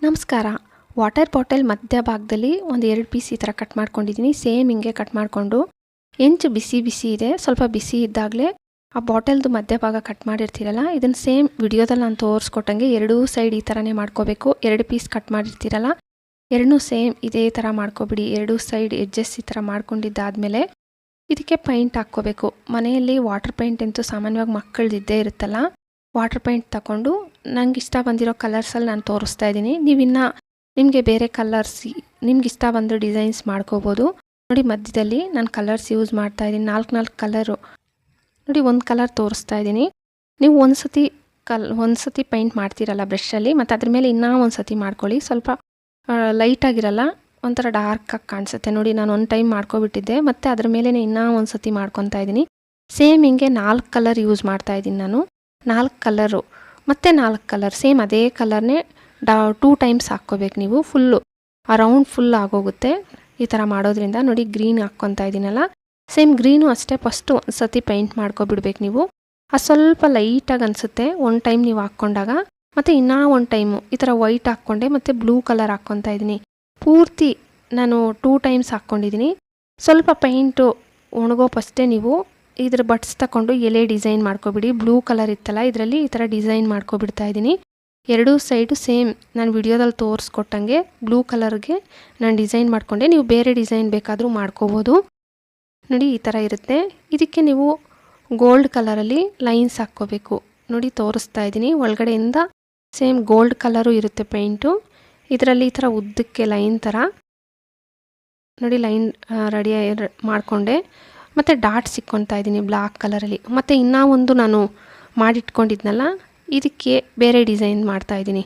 ನಮಸ್ಕಾರ. Water bottle ಮಧ್ಯಭಾಗದಲ್ಲಿ ಒಂದು 2 ಪೀಸ್ ಈ ಥರ ಕಟ್ ಮಾಡ್ಕೊಂಡಿದ್ದೀನಿ. ಸೇಮ್ ಹಿಂಗೆ ಕಟ್ ಮಾಡಿಕೊಂಡು ಹೆಂಚು ಬಿಸಿ ಬಿಸಿ ಇದೆ, ಸ್ವಲ್ಪ ಬಿಸಿ ಇದ್ದಾಗಲೇ ಆ ಬಾಟಲ್ದು ಮಧ್ಯಭಾಗ ಕಟ್ ಮಾಡಿರ್ತೀರಲ್ಲ, ಇದನ್ನು ಸೇಮ್ ವಿಡಿಯೋದಲ್ಲಿ ನಾನು ತೋರಿಸ್ಕೊಟ್ಟಂಗೆ ಎರಡೂ ಸೈಡ್ ಈ ಥರನೇ ಮಾಡ್ಕೋಬೇಕು. 2 ಪೀಸ್ ಕಟ್ ಮಾಡಿರ್ತೀರಲ್ಲ, ಎರಡನ್ನೂ ಸೇಮ್ ಇದೇ ಥರ ಮಾಡ್ಕೊಬಿಡಿ. ಎರಡೂ ಸೈಡ್ ಎಡ್ಜಸ್ ಈ ಥರ ಮಾಡ್ಕೊಂಡಿದ್ದಾದಮೇಲೆ ಇದಕ್ಕೆ ಪೈಂಟ್ ಹಾಕ್ಕೋಬೇಕು. ಮನೆಯಲ್ಲಿ ವಾಟರ್ ಪೈಂಟ್ ಅಂತೂ ಸಾಮಾನ್ಯವಾಗಿ ಮಕ್ಕಳದ್ದು ಇದ್ದೇ ಇರುತ್ತಲ್ಲ, ವಾಟರ್ ಪೈಂಟ್ ತಗೊಂಡು ನಂಗೆ ಇಷ್ಟ ಬಂದಿರೋ ಕಲರ್ಸಲ್ಲಿ ನಾನು ತೋರಿಸ್ತಾ ಇದ್ದೀನಿ. ನೀವಿನ್ನು ನಿಮಗೆ ಬೇರೆ ಕಲರ್ಸ್ ನಿಮ್ಗೆ ಇಷ್ಟ ಬಂದು ಡಿಸೈನ್ಸ್ ಮಾಡ್ಕೋಬೋದು. ನೋಡಿ, ಮಧ್ಯದಲ್ಲಿ ನಾನು ಕಲರ್ಸ್ ಯೂಸ್ ಮಾಡ್ತಾ ಇದ್ದೀನಿ. 4 ಕಲರು. ನೋಡಿ, ಒಂದು ಕಲರ್ ತೋರಿಸ್ತಾ ಇದ್ದೀನಿ. ನೀವು ಒಂದು ಸತಿ ಪೈಂಟ್ ಮಾಡ್ತೀರಲ್ಲ ಬ್ರಷಲ್ಲಿ, ಮತ್ತು ಅದ್ರ ಮೇಲೆ ಇನ್ನೂ ಒಂದು ಸತಿ ಮಾಡ್ಕೊಳ್ಳಿ. ಸ್ವಲ್ಪ ಲೈಟಾಗಿರಲ್ಲ, ಒಂಥರ ಡಾರ್ಕಾಗಿ ಕಾಣಿಸುತ್ತೆ. ನೋಡಿ, ನಾನು ಒಂದು ಟೈಮ್ ಮಾಡ್ಕೊಬಿಟ್ಟಿದ್ದೆ, ಮತ್ತು ಅದ್ರ ಮೇಲೆ ಇನ್ನೂ ಒಂದು ಸತಿ ಮಾಡ್ಕೊತಾ ಇದ್ದೀನಿ. ಸೇಮ್ ಹಿಂಗೆ 4 ಕಲರ್ ಯೂಸ್ ಮಾಡ್ತಾ ಇದ್ದೀನಿ ನಾನು. 4 ಕಲರು ಮತ್ತು 4 ಕಲರ್ ಸೇಮ್ ಅದೇ ಕಲರ್ನೇ 2 ಟೈಮ್ಸ್ ಹಾಕ್ಕೋಬೇಕು ನೀವು. ಫುಲ್ಲು ರೌಂಡ್ ಫುಲ್ ಆಗೋಗುತ್ತೆ ಈ ಥರ ಮಾಡೋದ್ರಿಂದ. ನೋಡಿ, ಗ್ರೀನ್ ಹಾಕ್ಕೊತಾ ಇದ್ದೀನಲ್ಲ, ಸೇಮ್ ಗ್ರೀನು ಅಷ್ಟೇ. ಫಸ್ಟು ಒಂದು ಸತಿ ಪೈಂಟ್ ಮಾಡ್ಕೊಬಿಡ್ಬೇಕು ನೀವು. ಅದು ಸ್ವಲ್ಪ ಲೈಟಾಗಿ ಅನಿಸುತ್ತೆ ಒಂದು ಟೈಮ್ ನೀವು ಹಾಕ್ಕೊಂಡಾಗ. ಮತ್ತು ಇನ್ನೂ ಒಂದು ಟೈಮು ಈ ಥರ ವೈಟ್ ಹಾಕ್ಕೊಂಡೆ, ಮತ್ತು ಬ್ಲೂ ಕಲರ್ ಹಾಕ್ಕೊತಾ ಇದ್ದೀನಿ. ಪೂರ್ತಿ ನಾನು 2 ಟೈಮ್ಸ್ ಹಾಕ್ಕೊಂಡಿದ್ದೀನಿ. ಸ್ವಲ್ಪ ಪೈಂಟು ಒಣಗೋ ಫಸ್ಟೇ ನೀವು ಇದ್ರ ಬಟ್ಸ್ ತಗೊಂಡು ಎಲೆ ಡಿಸೈನ್ ಮಾಡ್ಕೊಬಿಡಿ. ಬ್ಲೂ ಕಲರ್ ಇತ್ತಲ್ಲ, ಇದರಲ್ಲಿ ಈ ಥರ ಡಿಸೈನ್ ಮಾಡ್ಕೊಬಿಡ್ತಾ ಇದ್ದೀನಿ. ಎರಡೂ ಸೈಡು ಸೇಮ್ ನಾನು ವಿಡಿಯೋದಲ್ಲಿ ತೋರಿಸ್ಕೊಟ್ಟಂಗೆ ಬ್ಲೂ ಕಲರ್ಗೆ ನಾನು ಡಿಸೈನ್ ಮಾಡಿಕೊಂಡೆ. ನೀವು ಬೇರೆ ಡಿಸೈನ್ ಬೇಕಾದರೂ ಮಾಡ್ಕೋಬೋದು. ನೋಡಿ, ಈ ಥರ ಇರುತ್ತೆ. ಇದಕ್ಕೆ ನೀವು ಗೋಲ್ಡ್ ಕಲರಲ್ಲಿ ಲೈನ್ಸ್ ಹಾಕ್ಕೋಬೇಕು. ನೋಡಿ, ತೋರಿಸ್ತಾ ಇದ್ದೀನಿ. ಒಳಗಡೆಯಿಂದ ಸೇಮ್ ಗೋಲ್ಡ್ ಕಲರು ಇರುತ್ತೆ ಪೇಂಟು. ಇದರಲ್ಲಿ ಈ ಥರ ಉದ್ದಕ್ಕೆ ಲೈನ್ ಥರ ನೋಡಿ ಲೈನ್ ರೆಡಿ ಮಾಡಿಕೊಂಡೆ. ಮತ್ತು ಡಾಟ್ ಸಿಕ್ಕೊತಾ ಇದ್ದೀನಿ ಬ್ಲ್ಯಾಕ್ ಕಲರಲ್ಲಿ. ಮತ್ತು ಇನ್ನೂ ಒಂದು ನಾನು ಮಾಡಿಟ್ಕೊಂಡಿದ್ನಲ್ಲ, ಇದಕ್ಕೆ ಬೇರೆ ಡಿಸೈನ್ ಮಾಡ್ತಾಯಿದ್ದೀನಿ.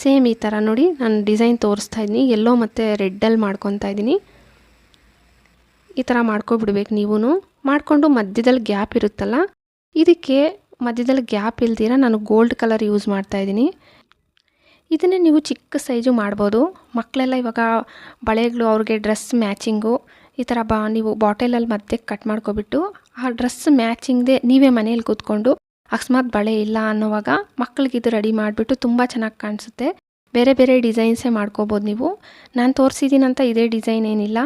ಸೇಮ್ ಈ ಥರ ನೋಡಿ ನಾನು ಡಿಸೈನ್ ತೋರಿಸ್ತಾ ಇದ್ದೀನಿ. ಯೆಲ್ಲೋ ಮತ್ತು ರೆಡ್ಡಲ್ಲಿ ಮಾಡ್ಕೊತಾ ಇದ್ದೀನಿ. ಈ ಥರ ಮಾಡ್ಕೊಬಿಡ್ಬೇಕು ನೀವು. ಮಾಡಿಕೊಂಡು ಮಧ್ಯದಲ್ಲಿ ಗ್ಯಾಪ್ ಇರುತ್ತಲ್ಲ, ಇದಕ್ಕೆ ಮಧ್ಯದಲ್ಲಿ ಗ್ಯಾಪ್ ಇಲ್ದಿರ ನಾನು ಗೋಲ್ಡ್ ಕಲರ್ ಯೂಸ್ ಮಾಡ್ತಾಯಿದ್ದೀನಿ. ಇದನ್ನೇ ನೀವು ಚಿಕ್ಕ ಸೈಜು ಮಾಡ್ಬೋದು. ಮಕ್ಕಳೆಲ್ಲ ಇವಾಗ ಬಳೆಗಳು, ಅವ್ರಿಗೆ ಡ್ರೆಸ್ ಮ್ಯಾಚಿಂಗು ಈ ಥರ ನೀವು ಬಾಟಲಲ್ಲಿ ಮಧ್ಯೆ ಕಟ್ ಮಾಡ್ಕೊಬಿಟ್ಟು ಆ ಡ್ರೆಸ್ ಮ್ಯಾಚಿಂಗ್ದೆ ನೀವೇ ಮನೇಲಿ ಕೂತ್ಕೊಂಡು ಅಕಸ್ಮಾತ್ ಬಳೆ ಇಲ್ಲ ಅನ್ನೋವಾಗ ಮಕ್ಕಳಿಗೆ ಇದು ರೆಡಿ ಮಾಡಿಬಿಟ್ಟು ತುಂಬ ಚೆನ್ನಾಗಿ ಕಾಣಿಸುತ್ತೆ. ಬೇರೆ ಬೇರೆ ಡಿಸೈನ್ಸೇ ಮಾಡ್ಕೋಬೋದು ನೀವು. ನಾನು ತೋರಿಸಿದ್ದೀನಂತ ಇದೇ ಡಿಸೈನ್ ಏನಿಲ್ಲ.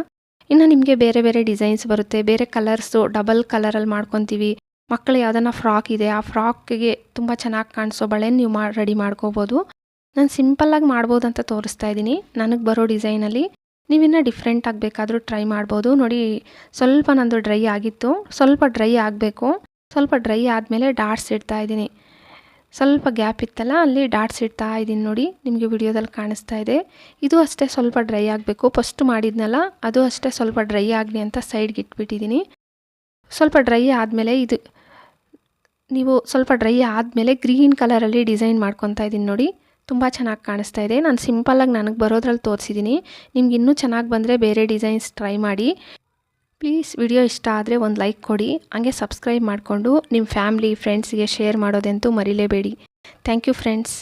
ಇನ್ನು ನಿಮಗೆ ಬೇರೆ ಬೇರೆ ಡಿಸೈನ್ಸ್ ಬರುತ್ತೆ. ಬೇರೆ ಕಲರ್ಸು ಡಬಲ್ ಕಲರಲ್ಲಿ ಮಾಡ್ಕೊತೀವಿ. ಮಕ್ಕಳು ಯಾವುದನ್ನ ಫ್ರಾಕ್ ಇದೆ, ಆ ಫ್ರಾಕ್ಗೆ ತುಂಬ ಚೆನ್ನಾಗಿ ಕಾಣಿಸೋ ಬಳೆ ನೀವು ರೆಡಿ ಮಾಡ್ಕೋಬೋದು. ನಾನು ಸಿಂಪಲ್ಲಾಗಿ ಮಾಡ್ಬೋದು ಅಂತ ತೋರಿಸ್ತಾ ಇದ್ದೀನಿ ನನಗೆ ಬರೋ ಡಿಸೈನಲ್ಲಿ. ನೀವಿನ್ನೂ ಡಿಫ್ರೆಂಟ್ ಆಗಬೇಕಾದ್ರೂ ಟ್ರೈ ಮಾಡ್ಬೋದು. ನೋಡಿ, ಸ್ವಲ್ಪ ನಂದು ಡ್ರೈ ಆಗಿತ್ತು, ಸ್ವಲ್ಪ ಡ್ರೈ ಆಗಬೇಕು. ಸ್ವಲ್ಪ ಡ್ರೈ ಆದಮೇಲೆ ಡಾಟ್ಸ್ ಇಡ್ತಾ ಇದ್ದೀನಿ. ಸ್ವಲ್ಪ ಗ್ಯಾಪ್ ಇತ್ತಲ್ಲ, ಅಲ್ಲಿ ಡಾಟ್ಸ್ ಇಡ್ತಾ ಇದ್ದೀನಿ. ನೋಡಿ, ನಿಮಗೆ ವಿಡಿಯೋದಲ್ಲಿ ಕಾಣಿಸ್ತಾ ಇದೆ. ಇದು ಅಷ್ಟೇ ಸ್ವಲ್ಪ ಡ್ರೈ ಆಗಬೇಕು. ಫಸ್ಟ್ ಮಾಡಿದ್ನಲ್ಲ, ಅದು ಅಷ್ಟೇ ಸ್ವಲ್ಪ ಡ್ರೈ ಆಗಲಿ ಅಂತ ಸೈಡ್ಗೆ ಇಟ್ಬಿಟ್ಟಿದ್ದೀನಿ. ಸ್ವಲ್ಪ ಡ್ರೈ ಆದಮೇಲೆ ನೀವು ಸ್ವಲ್ಪ ಡ್ರೈ ಆದಮೇಲೆ ಗ್ರೀನ್ ಕಲರಲ್ಲಿ ಡಿಸೈನ್ ಮಾಡ್ಕೊತಾ ಇದ್ದೀನಿ. ನೋಡಿ, ತುಂಬ ಚೆನ್ನಾಗಿ ಕಾಣಿಸ್ತಾ ಇದೆ. ನಾನು ಸಿಂಪಲ್ಲಾಗಿ ನನಗೆ ಬರೋದ್ರಲ್ಲಿ ತೋರಿಸಿದ್ದೀನಿ. ನಿಮ್ಗೆ ಇನ್ನೂ ಚೆನ್ನಾಗಿ ಬಂದರೆ ಬೇರೆ ಡಿಸೈನ್ಸ್ ಟ್ರೈ ಮಾಡಿ. ಪ್ಲೀಸ್ ವಿಡಿಯೋ ಇಷ್ಟ ಆದರೆ ಒಂದು ಲೈಕ್ ಕೊಡಿ. ಹಂಗೆ ಸಬ್ಸ್ಕ್ರೈಬ್ ಮಾಡಿಕೊಂಡು ನಿಮ್ಮ ಫ್ಯಾಮ್ಲಿ ಫ್ರೆಂಡ್ಸ್ಗೆ ಶೇರ್ ಮಾಡೋದಂತೂ ಮರಿಲೇಬೇಡಿ. Thank you friends.